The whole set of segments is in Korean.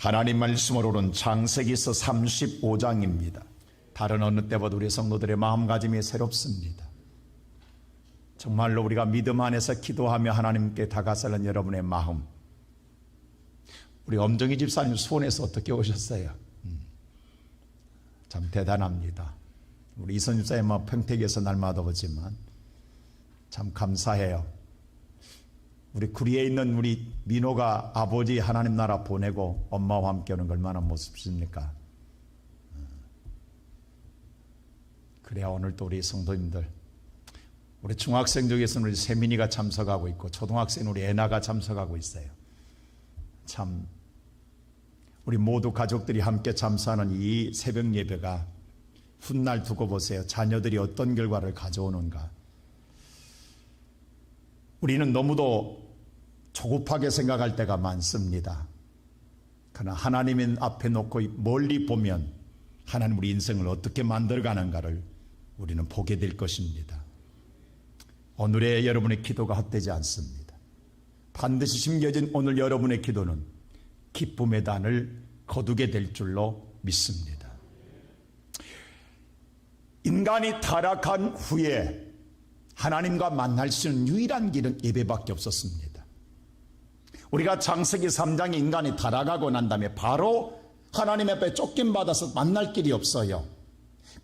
하나님 말씀으로는 창세기서 35장입니다. 다른 어느 때보다 우리 성도들의 마음가짐이 새롭습니다. 정말로 우리가 믿음 안에서 기도하며 하나님께 다가서는 여러분의 마음, 우리 엄정희 집사님 수원에서 어떻게 오셨어요? 참 대단합니다. 우리 이선 집사님 평택에서 날마다 오지만 참 감사해요. 우리 구리에 있는 우리 민호가 아버지 하나님 나라 보내고 엄마와 함께 오는 걸 얼마나 모습입니까? 그래야 오늘 또 우리 성도님들, 우리 중학생 중에서는 우리 세민이가 참석하고 있고 초등학생 우리 애나가 참석하고 있어요. 참 우리 모두 가족들이 함께 참석하는 이 새벽 예배가 훗날 두고 보세요. 자녀들이 어떤 결과를 가져오는가. 우리는 너무도 조급하게 생각할 때가 많습니다. 그러나 하나님 앞에 놓고 멀리 보면 하나님 우리 인생을 어떻게 만들어가는가를 우리는 보게 될 것입니다. 오늘의 여러분의 기도가 헛되지 않습니다. 반드시 심겨진 오늘 여러분의 기도는 기쁨의 단을 거두게 될 줄로 믿습니다. 인간이 타락한 후에 하나님과 만날 수 있는 유일한 길은 예배밖에 없었습니다. 우리가 창세기 3장에 인간이 타락하고 난 다음에 바로 하나님 앞에 쫓김받아서 만날 길이 없어요.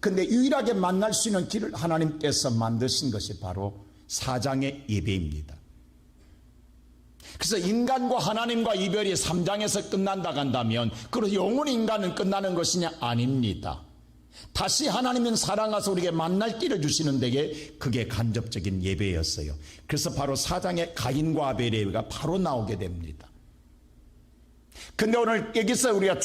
근데 유일하게 만날 수 있는 길을 하나님께서 만드신 것이 바로 4장의 예배입니다. 그래서 인간과 하나님과 이별이 3장에서 끝난다 한다면 그럼 영원히 인간은 끝나는 것이냐? 아닙니다. 다시 하나님은 사랑하셔서 우리에게 만날 길을 주시는 데에 그게 간접적인 예배였어요. 그래서 바로 4장의 가인과 아벨의 예배가 바로 나오게 됩니다. 근데 오늘 여기서 우리가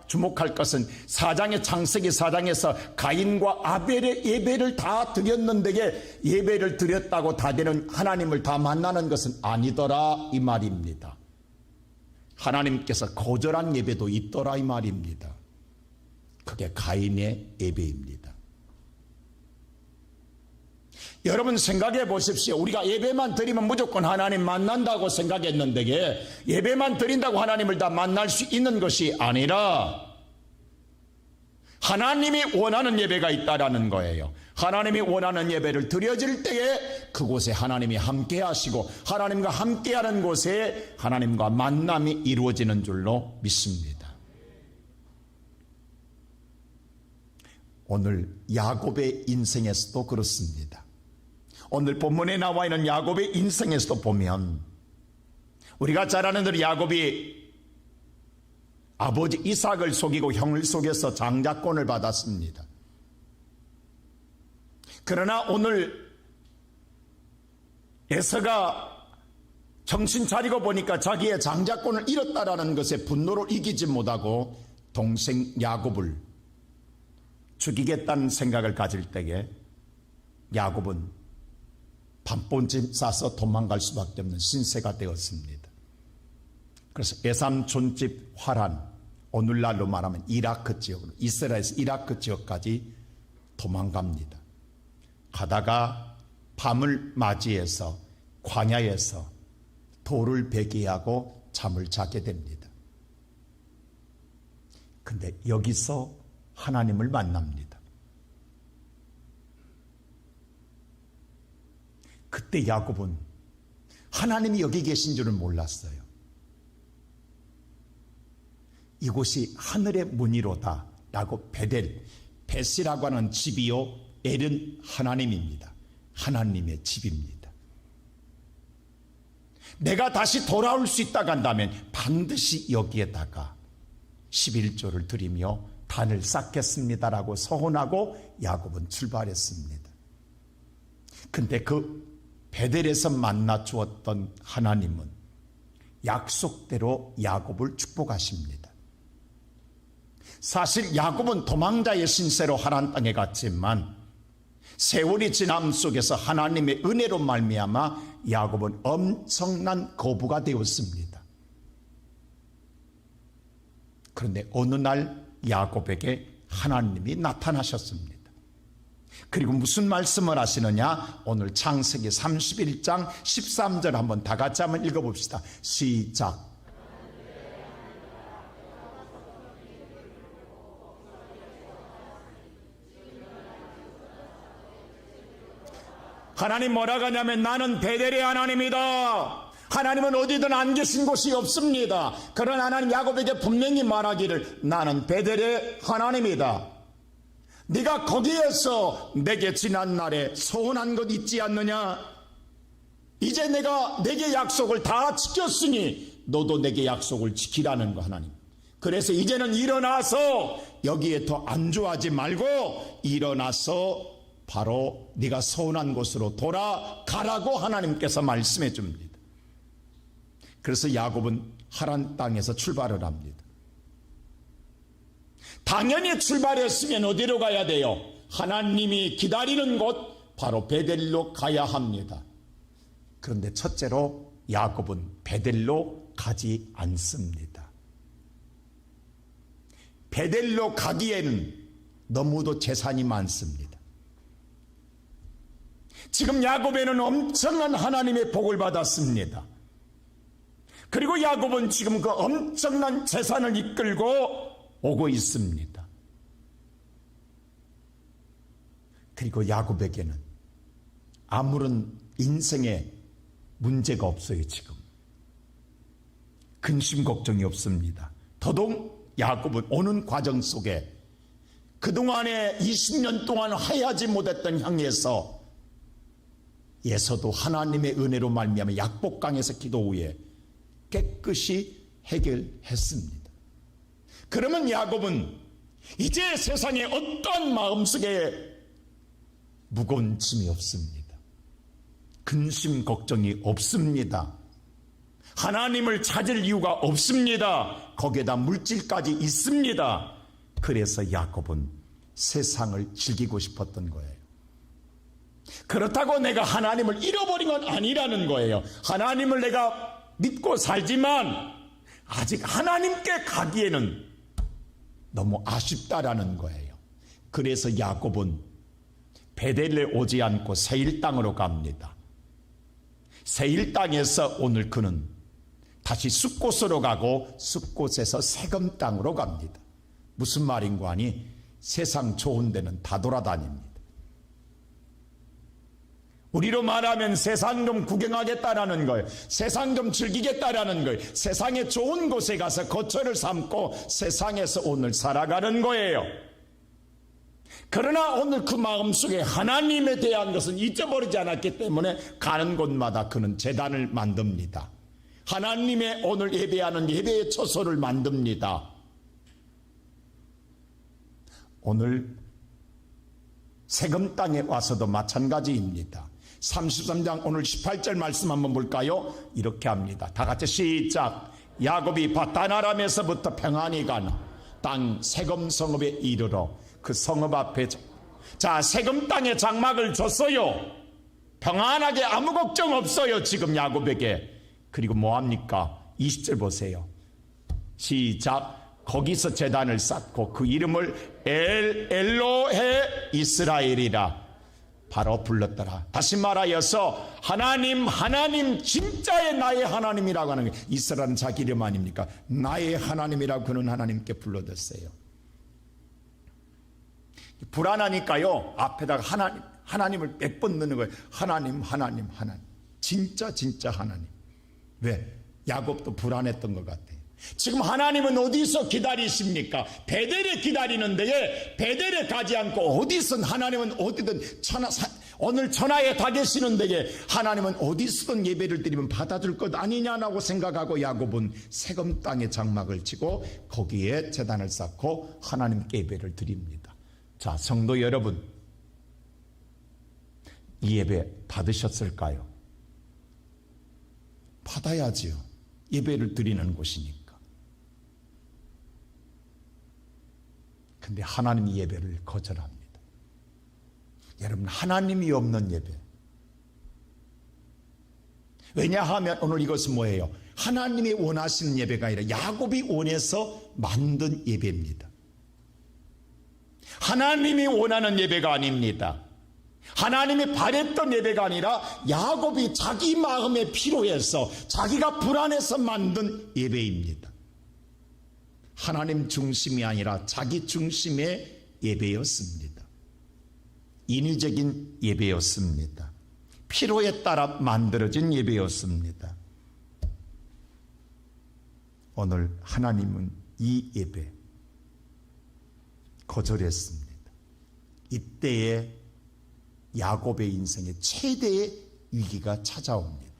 주목할 것은 4장의 창세기 4장에서 가인과 아벨의 예배를 다 드렸는데 예배를 드렸다고 다 되는 하나님을 다 만나는 것은 아니더라 이 말입니다. 하나님께서 거절한 예배도 있더라 이 말입니다. 그게 가인의 예배입니다. 여러분 생각해 보십시오. 우리가 예배만 드리면 무조건 하나님 만난다고 생각했는데 예배만 드린다고 하나님을 다 만날 수 있는 것이 아니라 하나님이 원하는 예배가 있다라는 거예요. 하나님이 원하는 예배를 드려질 때에 그곳에 하나님이 함께 하시고 하나님과 함께하는 곳에 하나님과 만남이 이루어지는 줄로 믿습니다. 오늘 야곱의 인생에서도 그렇습니다. 오늘 본문에 나와 있는 야곱의 인생에서도 보면 우리가 잘 아는 대로 야곱이 아버지 이삭을 속이고 형을 속여서 장자권을 받았습니다. 그러나 오늘 에서가 정신 차리고 보니까 자기의 장자권을 잃었다라는 것에 분노를 이기지 못하고 동생 야곱을 죽이겠다는 생각을 가질 때에 야곱은 밤본짐 싸서 도망갈 수밖에 없는 신세가 되었습니다. 그래서 외삼촌집 화란, 오늘날로 말하면 이라크 지역으로, 이스라엘에서 이라크 지역까지 도망갑니다. 가다가 밤을 맞이해서 광야에서 돌을 베개하고 잠을 자게 됩니다. 근데 여기서 하나님을 만납니다. 그때 야곱은 하나님이 여기 계신 줄은 몰랐어요. 이곳이 하늘의 문이로다 라고 벳이라고 하는 집이요 엘은 하나님입니다. 하나님의 집입니다. 내가 다시 돌아올 수 있다고 한다면 반드시 여기에다가 11조를 드리며 단을 쌓겠습니다라고 서원하고 야곱은 출발했습니다. 근데 그 베델에서 만나 주었던 하나님은 약속대로 야곱을 축복하십니다. 사실 야곱은 도망자의 신세로 하란 땅에 갔지만 세월이 지남 속에서 하나님의 은혜로 말미암아 야곱은 엄청난 거부가 되었습니다. 그런데 어느 날 야곱에게 하나님이 나타나셨습니다. 그리고 무슨 말씀을 하시느냐? 오늘 창세기 31장 13절 한번 다 같이 한번 읽어봅시다. 시작. 하나님 뭐라고 하냐면 나는 베델의 하나님이다. 하나님은 어디든 안 계신 곳이 없습니다. 그런 하나님 야곱에게 분명히 말하기를 나는 베델의 하나님이다. 네가 거기에서 내게 지난날에 서운한 것 있지 않느냐? 이제 내가 내게 약속을 다 지켰으니 너도 내게 약속을 지키라는 거 하나님. 그래서 이제는 일어나서 여기에 더 안주하지 말고 일어나서 바로 네가 서운한 곳으로 돌아가라고 하나님께서 말씀해 줍니다. 그래서 야곱은 하란 땅에서 출발을 합니다. 당연히 출발했으면 어디로 가야 돼요? 하나님이 기다리는 곳 바로 베델로 가야 합니다. 그런데 첫째로 야곱은 베델로 가지 않습니다. 베델로 가기에는 너무도 재산이 많습니다. 지금 야곱에는 엄청난 하나님의 복을 받았습니다. 그리고 야곱은 지금 그 엄청난 재산을 이끌고 오고 있습니다. 그리고 야곱에게는 아무런 인생에 문제가 없어요. 지금 근심 걱정이 없습니다. 더더욱 야곱은 오는 과정 속에 그동안에 20년 동안 하야지 못했던 향에서 에서도 하나님의 은혜로 말미암아 약복강에서 기도 후에 깨끗이 해결했습니다. 그러면 야곱은 이제 세상에 어떠한 마음속에 무거운 짐이 없습니다. 근심 걱정이 없습니다. 하나님을 찾을 이유가 없습니다. 거기에다 물질까지 있습니다. 그래서 야곱은 세상을 즐기고 싶었던 거예요. 그렇다고 내가 하나님을 잃어버린 건 아니라는 거예요. 하나님을 내가 믿고 살지만 아직 하나님께 가기에는 너무 아쉽다라는 거예요. 그래서 야곱은 베델에 오지 않고 세일 땅으로 갑니다. 세일 땅에서 오늘 그는 다시 숫곳으로 가고 숫곳에서 세금 땅으로 갑니다. 무슨 말인고 하니 세상 좋은 데는 다 돌아다닙니다. 우리로 말하면 세상 좀 구경하겠다라는 거예요. 세상 좀 즐기겠다라는 거예요. 세상에 좋은 곳에 가서 거처를 삼고 세상에서 오늘 살아가는 거예요. 그러나 오늘 그 마음속에 하나님에 대한 것은 잊어버리지 않았기 때문에 가는 곳마다 그는 제단을 만듭니다. 하나님의 오늘 예배하는 예배의 처소를 만듭니다. 오늘 세금 땅에 와서도 마찬가지입니다. 33장 오늘 18절 말씀 한번 볼까요? 이렇게 합니다. 다 같이 시작. 야곱이 바다나람에서부터 평안히 가나 땅 세금 성읍에 이르러 그 성읍 앞에 자 세금 땅에 장막을 줬어요. 평안하게 아무 걱정 없어요. 지금 야곱에게. 그리고 뭐합니까? 20절 보세요. 시작. 거기서 제단을 쌓고 그 이름을 엘로헤 이스라엘이라 바로 불렀더라. 다시 말하여서 하나님 진짜의 나의 하나님이라고 하는 게 이스라엘은 자기 이름 아닙니까? 나의 하나님이라고 그는 하나님께 불러댔어요. 불안하니까요 앞에다가 하나님을 몇 번 넣는 거예요. 하나님 진짜 하나님. 왜? 야곱도 불안했던 것 같아요. 지금 하나님은 어디서 기다리십니까? 베델에 기다리는데 베델에 가지 않고 어디선 하나님은 어디든 오늘 천하에 다 계시는데 하나님은 어디서든 예배를 드리면 받아줄 것 아니냐라고 생각하고 야곱은 세금 땅에 장막을 치고 거기에 제단을 쌓고 하나님께 예배를 드립니다. 자, 성도 여러분, 이 예배 받으셨을까요? 받아야지요. 예배를 드리는 곳이니까. 근데 하나님이 예배를 거절합니다. 여러분, 하나님이 없는 예배. 왜냐하면 오늘 이것은 뭐예요? 하나님이 원하시는 예배가 아니라 야곱이 원해서 만든 예배입니다. 하나님이 원하는 예배가 아닙니다. 하나님이 바랬던 예배가 아니라 야곱이 자기 마음에 필요해서 자기가 불안해서 만든 예배입니다. 하나님 중심이 아니라 자기 중심의 예배였습니다. 인위적인 예배였습니다. 필요에 따라 만들어진 예배였습니다. 오늘 하나님은 이 예배 거절했습니다. 이때에 야곱의 인생에 최대의 위기가 찾아옵니다.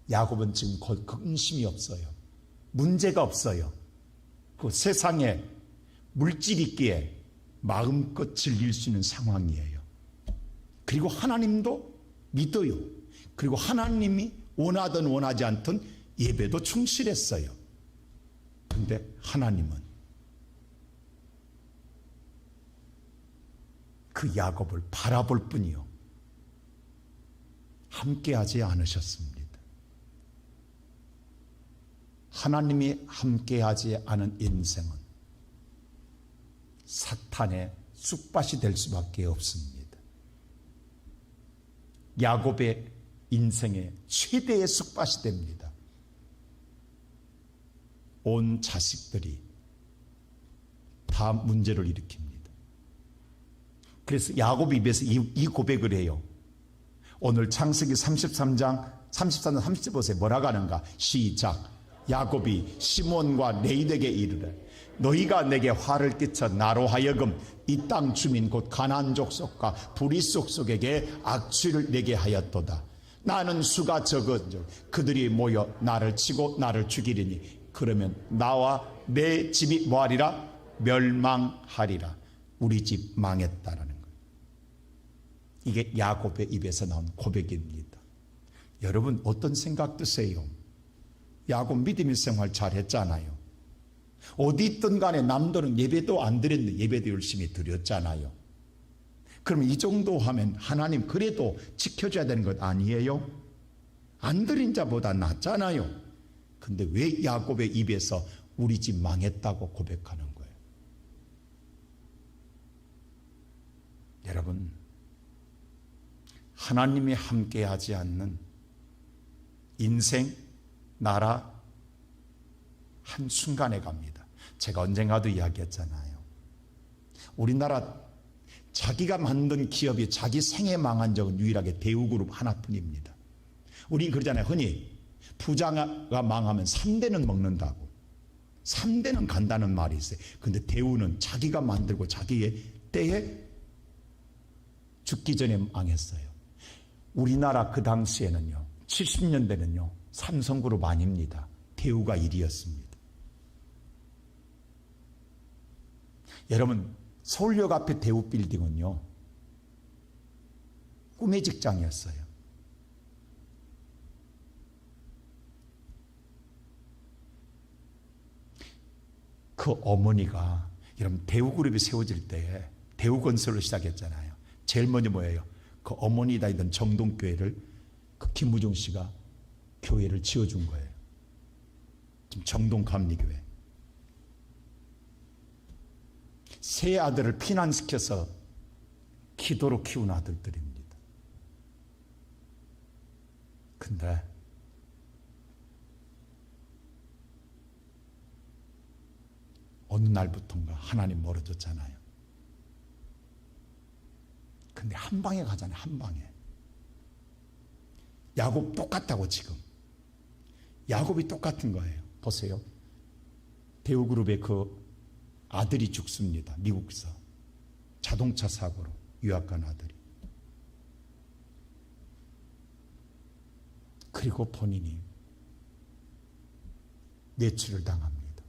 야곱은 지금 근심이 없어요. 문제가 없어요. 그 세상에 물질 있기에 마음껏 즐길 수 있는 상황이에요. 그리고 하나님도 믿어요. 그리고 하나님이 원하든 원하지 않든 예배도 충실했어요. 근데 하나님은 그 야곱을 바라볼 뿐이요, 함께하지 않으셨습니다. 하나님이 함께하지 않은 인생은 사탄의 쑥밭이 될 수밖에 없습니다. 야곱의 인생의 최대의 쑥밭이 됩니다. 온 자식들이 다 문제를 일으킵니다. 그래서 야곱 입에서 이 고백을 해요. 오늘 창세기 33장 35세 뭐라고 하는가? 시작. 야곱이 시몬과 레이에게 이르되 너희가 내게 화를 끼쳐 나로 하여금 이 땅 주민 곧 가나안 족속과 브릿 속에게 악취를 내게 하였도다. 나는 수가 적은즉 그들이 모여 나를 치고 나를 죽이리니 그러면 나와 내 집이 뭐하리라? 멸망하리라. 우리 집 망했다라는 거예요. 이게 야곱의 입에서 나온 고백입니다. 여러분 어떤 생각 드세요? 야곱 믿음의 생활 잘했잖아요. 어디 있든 간에 남들은 예배도 안 드렸는데 예배도 열심히 드렸잖아요. 그러면 이 정도 하면 하나님 그래도 지켜줘야 되는 것 아니에요? 안 드린 자보다 낫잖아요. 근데 왜 야곱의 입에서 우리 집 망했다고 고백하는 거예요? 여러분, 하나님이 함께하지 않는 인생, 나라 한순간에 갑니다. 제가 언젠가도 이야기했잖아요. 우리나라 자기가 만든 기업이 자기 생에 망한 적은 유일하게 대우그룹 하나뿐입니다. 우린 그러잖아요. 흔히 부자가 망하면 3대는 먹는다고. 3대는 간다는 말이 있어요. 근데 대우는 자기가 만들고 자기의 때에 죽기 전에 망했어요. 우리나라 그 당시에는요, 70년대는요, 삼성그룹 아닙니다. 대우가 1위였습니다. 여러분, 서울역 앞에 대우 빌딩은요, 꿈의 직장이었어요. 그 어머니가, 여러분, 대우그룹이 세워질 때 대우건설을 시작했잖아요. 제일 먼저 뭐예요? 그 어머니 다니던 정동교회를 그 김무중 씨가 교회를 지어준 거예요. 지금 정동감리교회. 세 아들을 피난시켜서 기도로 키운 아들들입니다. 근데 어느 날부터인가 하나님 멀어졌잖아요. 근데 한 방에 가잖아요. 한 방에. 야곱 똑같다고 지금. 야곱이 똑같은 거예요. 보세요. 대우그룹의 그 아들이 죽습니다. 미국에서. 자동차 사고로 유학 간 아들이. 그리고 본인이 뇌출을 당합니다.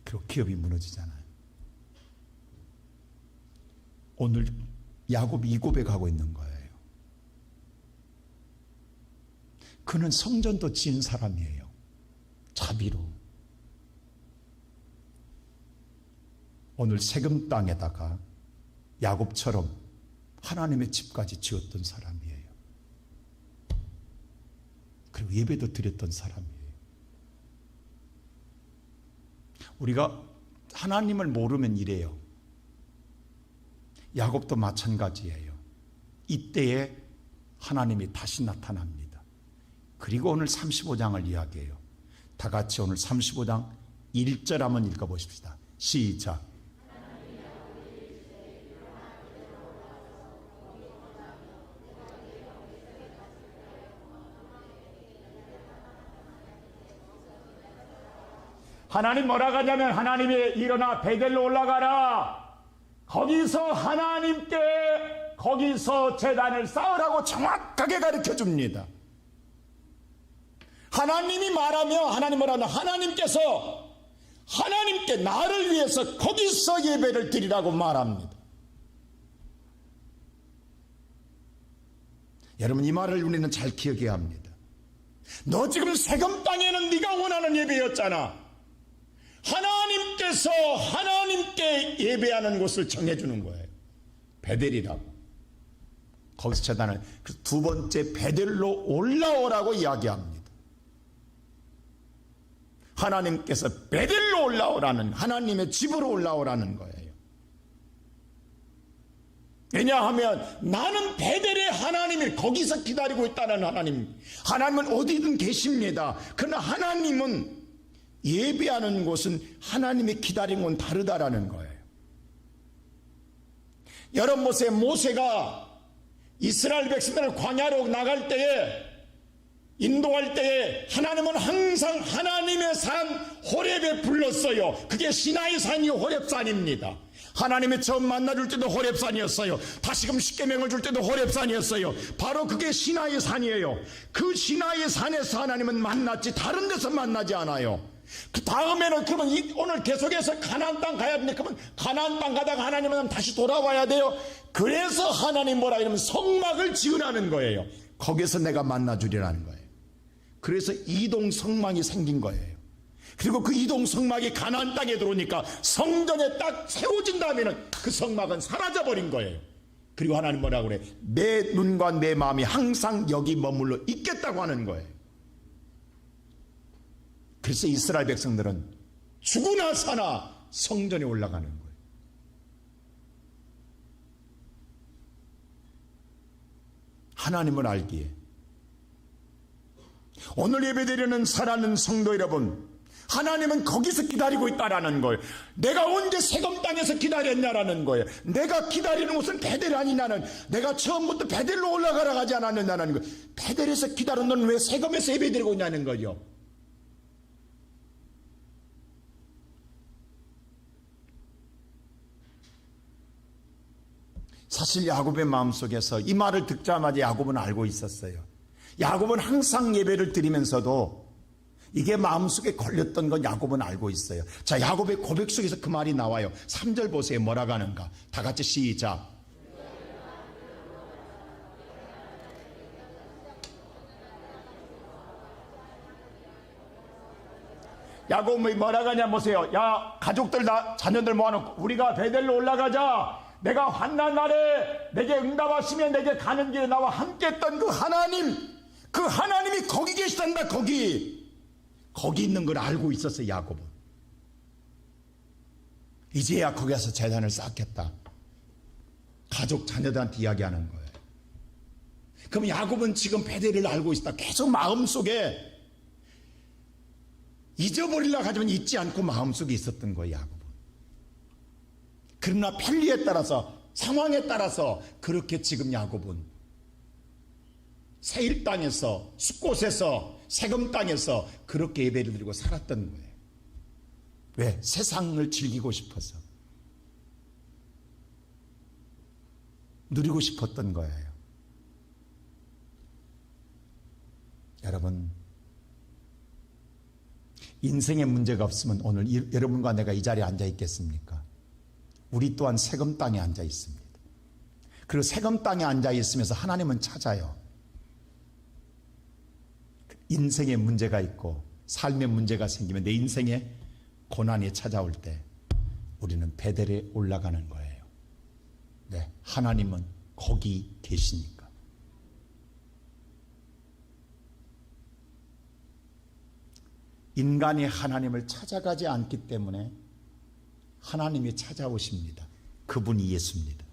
그리고 기업이 무너지잖아요. 오늘 야곱이 이 고백하고 있는 거예요. 그는 성전도 지은 사람이에요. 자비로. 오늘 세금 땅에다가 야곱처럼 하나님의 집까지 지었던 사람이에요. 그리고 예배도 드렸던 사람이에요. 우리가 하나님을 모르면 이래요. 야곱도 마찬가지예요. 이때에 하나님이 다시 나타납니다. 그리고 오늘 35장을 이야기해요. 다 같이 오늘 35장 1절 한번 읽어보십시다. 시작. 하나님 뭐라 하냐면 하나님이 일어나 베델로 올라가라. 거기서 하나님께 거기서 제단을 쌓으라고 정확하게 가르쳐 줍니다. 하나님이 말하며 하나님 뭐라나 하나님께서 하나님께 나를 위해서 거기서 예배를 드리라고 말합니다. 여러분 이 말을 우리는 잘 기억해야 합니다. 너 지금 세금 땅에는 네가 원하는 예배였잖아. 하나님께서 하나님께 예배하는 곳을 정해주는 거예요. 베델이라고. 거기서 제단을 두 번째 베델로 올라오라고 이야기합니다. 하나님께서 베델로 올라오라는 하나님의 집으로 올라오라는 거예요. 왜냐하면 나는 베델의 하나님이 거기서 기다리고 있다는 하나님. 하나님은 어디든 계십니다. 그러나 하나님은 예배하는 곳은 하나님이 기다리는 건 다르다라는 거예요. 여러분 보세요. 모세가 이스라엘 백성들을 광야로 나갈 때에 인도할 때에 하나님은 항상 하나님의 산 호렙에 불렀어요. 그게 시나이 산이 호렙산입니다. 하나님이 처음 만나줄 때도 호렙산이었어요. 다시금 십계명을 줄 때도 호렙산이었어요. 바로 그게 시나이 산이에요. 그 시나이 산에서 하나님은 만났지 다른 데서 만나지 않아요. 그 다음에는 그러면 오늘 계속해서 가나안 땅 가야 되는데 그러면 가나안 땅 가다가 하나님은 다시 돌아와야 돼요. 그래서 하나님 뭐라 이러면 성막을 지으라는 거예요. 거기서 내가 만나주리라는 거예요. 그래서 이동 성막이 생긴 거예요. 그리고 그 이동 성막이 가나안 땅에 들어오니까 성전에 딱 세워진 다음에는 그 성막은 사라져버린 거예요. 그리고 하나님 뭐라고 그래? 내 눈과 내 마음이 항상 여기 머물러 있겠다고 하는 거예요. 그래서 이스라엘 백성들은 죽으나 사나 성전에 올라가는 거예요. 하나님을 알기에 오늘 예배드리는 사랑하는 성도 여러분, 하나님은 거기서 기다리고 있다라는 거예요. 내가 언제 세금 땅에서 기다렸냐라는 거예요. 내가 기다리는 곳은 베델이 아니냐는, 내가 처음부터 베델로 올라가라 하지 않았느냐는 거예요. 베델에서 기다린 넌 왜 세금에서 예배드리고 있냐는 거죠. 사실 야곱의 마음속에서 이 말을 듣자마자 야곱은 알고 있었어요. 야곱은 항상 예배를 드리면서도 이게 마음속에 걸렸던 건 야곱은 알고 있어요. 자, 야곱의 고백 속에서 그 말이 나와요. 3절 보세요. 뭐라고 하는가? 다 같이 시작. 야곱이 뭐라고 하냐 보세요. 야, 가족들 다 자녀들 모아놓고 우리가 베델로 올라가자. 내가 환난 날에 내게 응답하시며 내게 가는 길에 나와 함께 했던 그 하나님, 그 하나님이 거기 계시단다. 거기 있는 걸 알고 있었어요. 야곱은 이제야 거기서 제단을 쌓겠다. 가족 자녀들한테 이야기하는 거예요. 그럼 야곱은 지금 베델을 알고 있다. 계속 마음속에 잊어버리려고 하지만 잊지 않고 마음속에 있었던 거예요. 야곱은. 그러나 편리에 따라서 상황에 따라서 그렇게 지금 야곱은 세일 땅에서 숲곳에서 세금 땅에서 그렇게 예배를 드리고 살았던 거예요. 왜? 세상을 즐기고 싶어서, 누리고 싶었던 거예요. 여러분, 인생에 문제가 없으면 오늘 여러분과 내가 이 자리에 앉아 있겠습니까? 우리 또한 세금 땅에 앉아 있습니다. 그리고 세금 땅에 앉아 있으면서 하나님은 찾아요. 인생에 문제가 있고 삶에 문제가 생기면 내 인생에 고난이 찾아올 때 우리는 베델에 올라가는 거예요. 네, 하나님은 거기 계시니까. 인간이 하나님을 찾아가지 않기 때문에 하나님이 찾아오십니다. 그분이 예수입니다.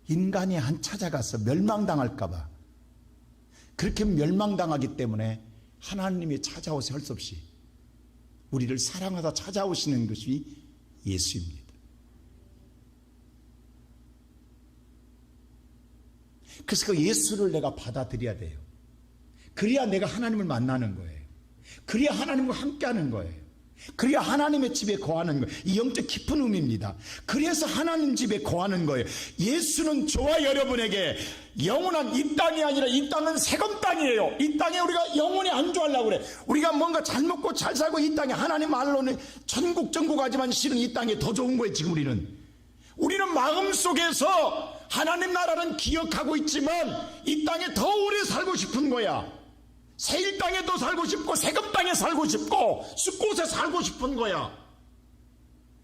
인간이 한 찾아가서 멸망당할까 봐, 그렇게 멸망당하기 때문에 하나님이 찾아오서 할 수 없이 우리를 사랑하다 찾아오시는 것이 예수입니다. 그래서 그 예수를 내가 받아들여야 돼요. 그래야 내가 하나님을 만나는 거예요. 그래야 하나님과 함께하는 거예요. 그래야 하나님의 집에 거하는 거예요. 이 영적 깊은 의미입니다. 그래서 하나님 집에 거하는 거예요. 예수는 저와 여러분에게 영원한 이 땅이 아니라 이 땅은 세금 땅이에요. 이 땅에 우리가 영원히 안주하려고 그래. 우리가 뭔가 잘 먹고 잘 살고 이 땅에 하나님 말로는 천국 전국 하지만 실은 이 땅에 더 좋은 거예요. 지금 우리는 마음속에서 하나님 나라는 기억하고 있지만 이 땅에 더 오래 살고 싶은 거야. 세일 땅에 더 살고 싶고 세금 땅에 살고 싶고 숲곳에 살고 싶은 거야.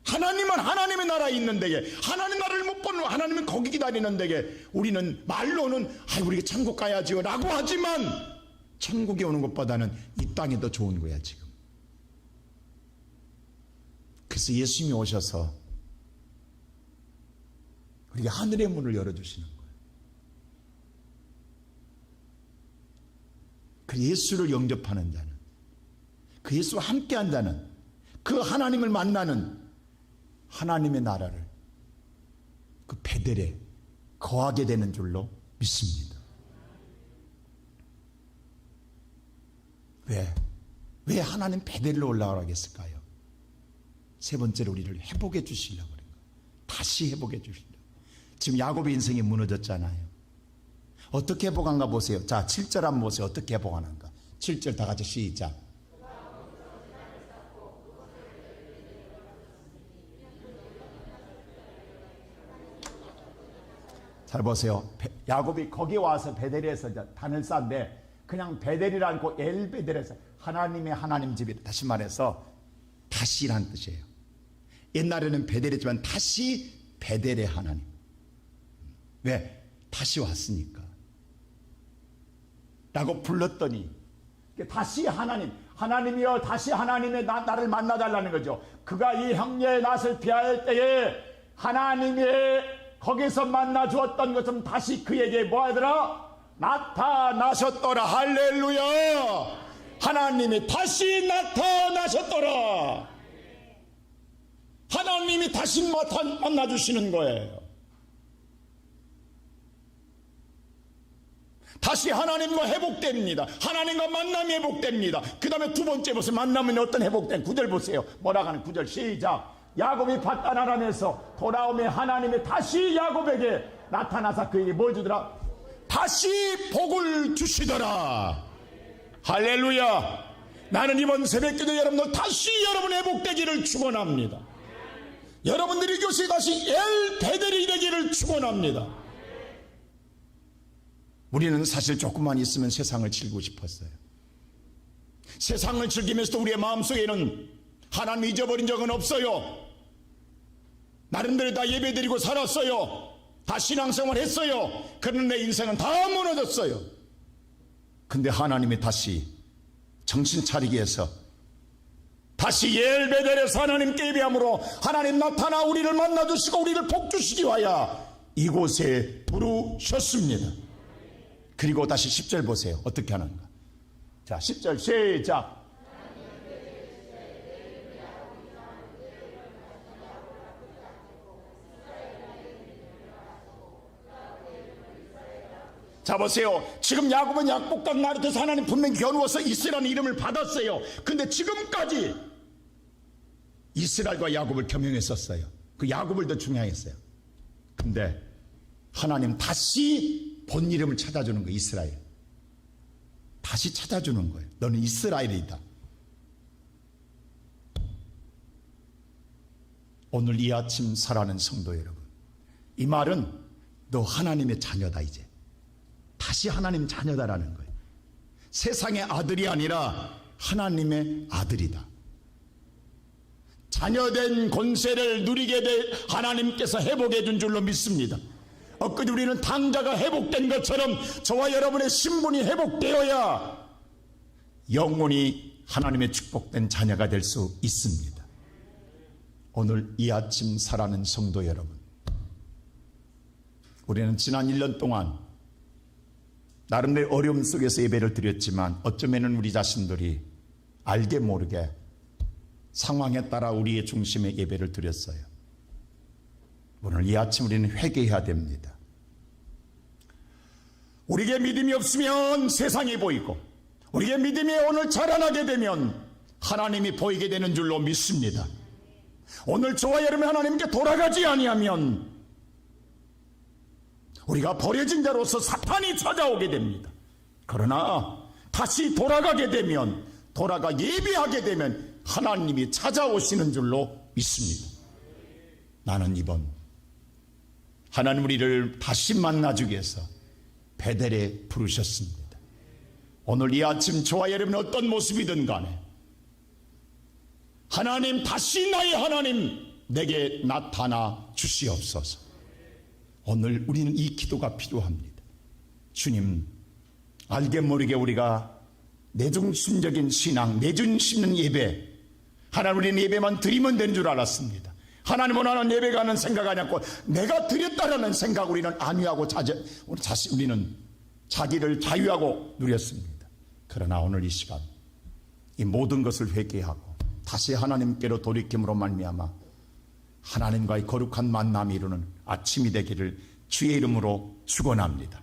하나님은 하나님의 나라에 있는 데에, 하나님 나라를 못 보는 하나님은 거기 기다리는 데에, 우리는 말로는 우리가 천국 가야지요 라고 하지만 천국에 오는 것보다는 이 땅이 더 좋은 거야 지금. 그래서 예수님이 오셔서 우리가 하늘의 문을 열어주시는 거예요. 그 예수를 영접하는 자는, 그 예수와 함께한 자는, 그 하나님을 만나는 하나님의 나라를 그 베델에 거하게 되는 줄로 믿습니다. 왜 하나님 베델로 올라가라고 했을까요? 세 번째로 우리를 회복해 주시려고 그런 거예요. 다시 회복해 주시려고. 지금 야곱의 인생이 무너졌잖아요. 어떻게 회복한가 보세요. 자, 7절 한번 보세요. 어떻게 회복하는가. 7절 다 같이 시작. 잘 보세요. 야곱이 거기 와서 베델에서 단을 쌓는데 그냥 베델이라 않고 엘베델에서 하나님 집이, 다시 말해서 다시란 뜻이에요. 옛날에는 베델이지만 다시 베델의 하나님. 왜? 다시 왔으니까 라고 불렀더니 다시 하나님이여 다시 하나님의 나를 만나달라는 거죠. 그가 이 형제의 낯을 피할 때에 하나님이 거기서 만나 주었던 것은 다시 그에게 뭐 하더라? 나타나셨더라. 할렐루야. 하나님이 다시 나타나셨더라. 하나님이 다시 만나 주시는 거예요. 다시 하나님과 회복됩니다. 하나님과 만남이 회복됩니다. 그 다음에 두 번째 보세요. 만남은 어떤 회복된 9절 보세요. 뭐라고 하는 9절 시작. 야곱이 밧단 아람에서 돌아오며 하나님이 다시 야곱에게 나타나서 그에게 뭘 주더라? 다시 복을 주시더라. 할렐루야. 나는 이번 새벽기도 여러분들 다시 여러분 회복되기를 축원합니다. 여러분들이 이것이 다시 베델이 되기를 축원합니다. 우리는 사실 조금만 있으면 세상을 즐기고 싶었어요. 세상을 즐기면서도 우리의 마음속에는 하나님 잊어버린 적은 없어요. 나름대로 다 예배드리고 살았어요. 다 신앙생활 했어요. 그런데 내 인생은 다 무너졌어요. 근데 하나님이 다시 정신 차리기 위해서 다시 예배드려서 하나님께 예배함으로 하나님 나타나 우리를 만나주시고 우리를 복주시기 위하여 이곳에 부르셨습니다. 그리고 다시 10절 보세요. 어떻게 하는가. 자, 10절 시작. 자 보세요. 지금 야곱은 약복강 나르트에서 하나님 분명히 겨누어서 이스라엘 이름을 받았어요. 근데 지금까지 이스라엘과 야곱을 겸용했었어요. 그 야곱을 더 중요했어요. 근데 하나님 다시 본 이름을 찾아주는 거예요. 이스라엘. 다시 찾아주는 거예요. 너는 이스라엘이다. 오늘 이 아침 살아가는 성도 여러분, 이 말은 너 하나님의 자녀다. 이제 다시 하나님 자녀다라는 거예요. 세상의 아들이 아니라 하나님의 아들이다. 자녀된 권세를 누리게 될 하나님께서 회복해 준 줄로 믿습니다. 엊그제 우리는 당자가 회복된 것처럼 저와 여러분의 신분이 회복되어야 영원히 하나님의 축복된 자녀가 될 수 있습니다. 오늘 이 아침 살아가는 성도 여러분, 우리는 지난 1년 동안 나름대로 어려움 속에서 예배를 드렸지만 어쩌면 우리 자신들이 알게 모르게 상황에 따라 우리의 중심의 예배를 드렸어요. 오늘 이 아침 우리는 회개해야 됩니다. 우리에게 믿음이 없으면 세상이 보이고, 우리에게 믿음이 오늘 자라나게 되면 하나님이 보이게 되는 줄로 믿습니다. 오늘 저와 여러분 하나님께 돌아가지 아니하면 우리가 버려진 자로서 사탄이 찾아오게 됩니다. 그러나 다시 돌아가게 되면, 돌아가 예배하게 되면 하나님이 찾아오시는 줄로 믿습니다. 나는 이번 하나님 우리를 다시 만나주기 위해서 베델에 부르셨습니다. 오늘 이 아침 저와 여러분 어떤 모습이든 간에 하나님, 다시 나의 하나님 내게 나타나 주시옵소서. 오늘 우리는 이 기도가 필요합니다. 주님, 알게 모르게 우리가 내중심적인 신앙, 내중심는 예배, 하나님 우리는 예배만 드리면 되는 줄 알았습니다. 하나님 원하는 예배가 하는 생각하지 않고 내가 드렸다라는 생각 우리는 안위하고 우리는 자기를 자유하고 누렸습니다. 그러나 오늘 이 시간 이 모든 것을 회개하고 다시 하나님께로 돌이킴으로 말미암아 하나님과의 거룩한 만남이 이루는 아침이 되기를 주의 이름으로 축원합니다.